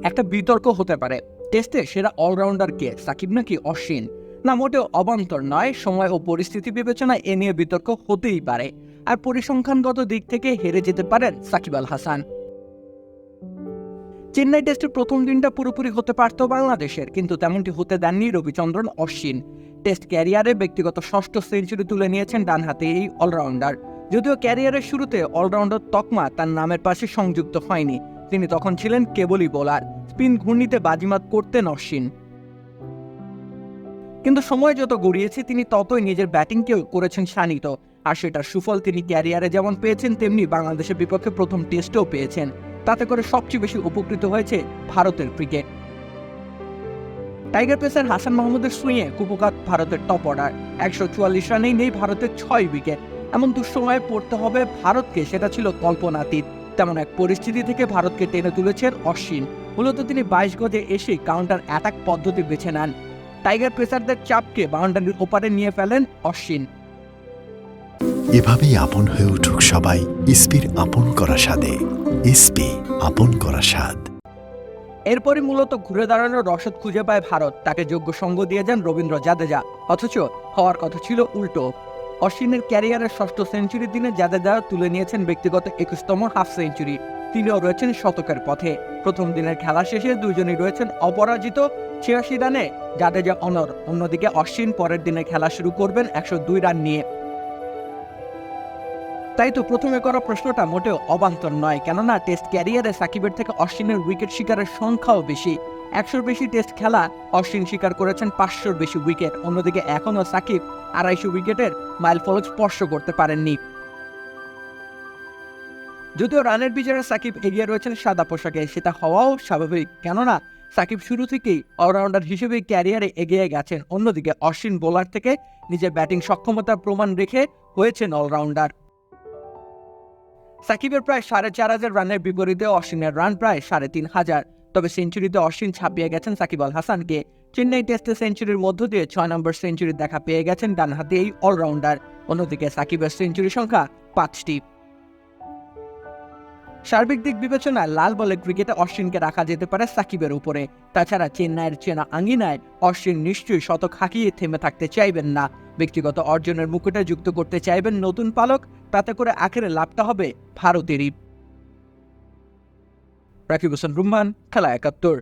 একটা বিতর্ক হতে পারে, টেস্টে সেরা অলরাউন্ডার কে, সাকিব নাকি অশ্বিন? না, মোটেও অবান্তর নয়। সময় ও পরিস্থিতি বিবেচনায় এ নিয়ে বিতর্ক হতেই পারে। আর পরিসংখ্যানগত দিক থেকে হেরে যেতে পারেন সাকিব আল হাসান। চেন্নাই টেস্টের প্রথম দিনটা পুরোপুরি হতে পারত বাংলাদেশের, কিন্তু তেমনটি হতে দেননি রবিচন্দ্রন অশ্বিন। টেস্ট ক্যারিয়ারে ব্যক্তিগত ষষ্ঠ সেঞ্চুরি তুলে নিয়েছেন ডানহাতে এই অলরাউন্ডার। যদিও ক্যারিয়ারের শুরুতে অলরাউন্ডার তকমা তার নামের পাশে সংযুক্ত হয়নি, তিনি তখন ছিলেন কেবলই বোলার। স্পিন ঘূর্ণিতে বাজিমাত করতেন অশ্বিন। কিন্তু সময় যত গড়িয়েছে তিনি ততই নিজের ব্যাটিংকেও করেছেন শানিত। আর সেটার সুফল তিনি ক্যারিয়ারে যেমন পেয়েছেন, তেমনি বাংলাদেশের বিপক্ষে প্রথম টেস্টেও পেয়েছেন। তাতে করে সবচেয়ে বেশি উপকৃত হয়েছে ভারতের ক্রিকেট। টাইগার পেসার হাসান মাহমুদের সুইয়ে কুপকাত ভারতের টপ অর্ডার। 144 রানেই নেই ভারতের 6 উইকেট। এমন দুঃসময়ে পড়তে হবে ভারতকে, সেটা ছিল কল্পনাতীত। তেমন এক পরিস্থিতি থেকে ভারতকে টেনে তুলেছেন অশ্বিন। মূলত তিনি 22 গজে এসে কাউন্টার অ্যাটাক পদ্ধতি বেছে নেন। টাইগার পেসারদের চাপকে বাউন্ডারির ওপারে নিয়ে ফেলেন অশ্বিন। এভাবেই আপন হয়ে উঠুক সবাই ইসপির আপন করা স্বাদে। ইসপি, আপন করা স্বাদ। এরপরই মূলত ঘুরে দাঁড়ানোর রসদ খুঁজে পায় ভারত। তাকে যোগ্য সঙ্গ দিয়ে যান রবীন্দ্র জাদেজা। অথচ হওয়ার কথা ছিল উল্টো। অশ্বিনের ক্যারিয়ারের ষষ্ঠ সেঞ্চুরির দিনে জাদেজা তুলে নিয়েছেন ব্যক্তিগত 21তম হাফ সেঞ্চুরি। তিনিও রয়েছেন শতকের পথে। প্রথম দিনের খেলা শেষে দুজনই রয়েছেন অপরাজিত। 86 রানে জাদেজা অনর। অন্যদিকে অশ্বিন পরের দিনে খেলা শুরু করবেন 102 রান নিয়ে। তাই তো প্রথমে করা প্রশ্নটা মোটেও অবান্তর নয়, কেননা টেস্ট ক্যারিয়ারে সাকিবের থেকে অশ্বিনের উইকেট শিকারের সংখ্যাও বেশি। 100-র বেশি টেস্ট খেলা অশ্বিন শিকার করেছেন, 500-র বেশি উইকেট। অন্যদিকে এখনও সাকিব 250 উইকেটের মাইলফলক স্পর্শ করতে পারেননি। যদিও রানের বিচারে সাকিব এগিয়ে রয়েছেন সাদা পোশাকে, সেটা হওয়াও স্বাভাবিক, কেননা সাকিব শুরু থেকেই অলরাউন্ডার হিসেবে ক্যারিয়ারে এগিয়ে গেছেন। অন্যদিকে অশ্বিন বোলার থেকে নিজের ব্যাটিং সক্ষমতার প্রমাণ রেখে হয়েছেন অলরাউন্ডার। সাকিবের প্রায় 4,500 রানের বিপরীতে অশ্বিনের রান প্রায় 3,500। তবে সেঞ্চুরিতে অশ্বিন ছাপিয়ে গেছেন সাকিব আল হাসানকে। চেন্নাই টেস্টে সেঞ্চুরির মধ্য দিয়ে 6 নম্বর সেঞ্চুরির দেখা পেয়ে গেছেন ডানহাতি এই অলরাউন্ডার। অন্যদিকে সাকিবের সেঞ্চুরি সংখ্যা 5টি। সার্বিক দিক বিবেচনায় লাল বলে ক্রিকেটে অশ্বিনকে রাখা যেতে পারে সাকিবের উপরে। তাছাড়া চেন্নাইয়ের চেনা আঙ্গিনায় অশ্বিন নিশ্চয়ই শতক হাঁকিয়ে থেমে থাকতে চাইবেন না। ব্যক্তিগত অর্জনের মুকুটে যুক্ত করতে চাইবেন নতুন পালক। তাতে করে আখেরে লাভটা হবে ভারতেরই। রাকিব হোসেন রুম্মান, খেলা 71।